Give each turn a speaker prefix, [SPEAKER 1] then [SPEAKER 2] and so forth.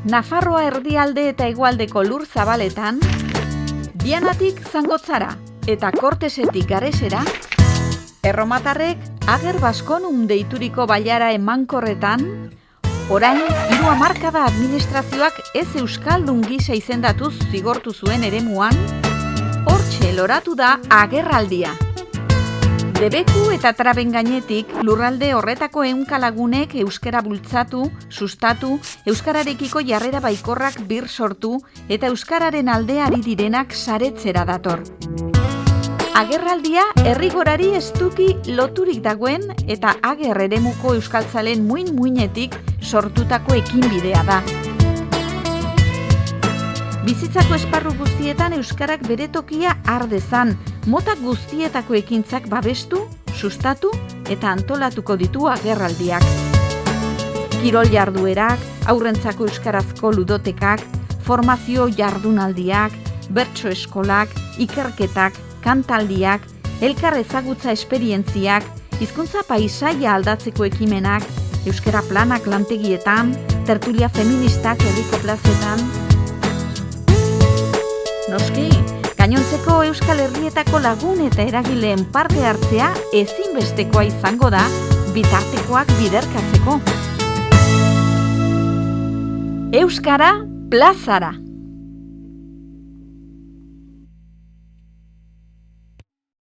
[SPEAKER 1] Nafarroa erdialde eta hegoaldeko lur zabaletan, Dianatik Zangotzara eta Kortesetik Garesera, erromatarrek Ager Baskonum deituriko bailara emankorretan, orain 3 hamarkada administrazioak ez euskaldun gisa izendatuz zigortu zuen eremuan, hortxe loratu da agerraldia. Debeku eta traben gainetik lurralde horretako ehunka-lagunek euskara bultzatu, sustatu, euskararekiko jarrera baikorrak bir sortu eta euskararen alde ari direnak saretzera dator. Agerraldia herrigorari estuki loturik dagoen eta ager eremuko euskaltzalen muin-muinetik sortutako ekinbidea da. Bizitzako esparru guztietan euskarak bere tokia har dezan, mota guztietako ekintzak babestu, sustatu eta antolatuko ditu agerraldiak. Kirol jarduerak, aurrentzako euskarazko ludotekak, formazio jardunaldiak, bertso eskolak, ikerketak, kantaldiak, elkar ezagutza esperientziak, hizkuntza paisaia aldatzeko ekimenak, euskara planak lantegietan, tertulia feministak herriko plazetan. Noski, gainontzeko Euskal Herrietako lagun eta eragileen parte hartzea ezinbestekoa izango da bitartekoak biderkatzeko. Euskara plazara!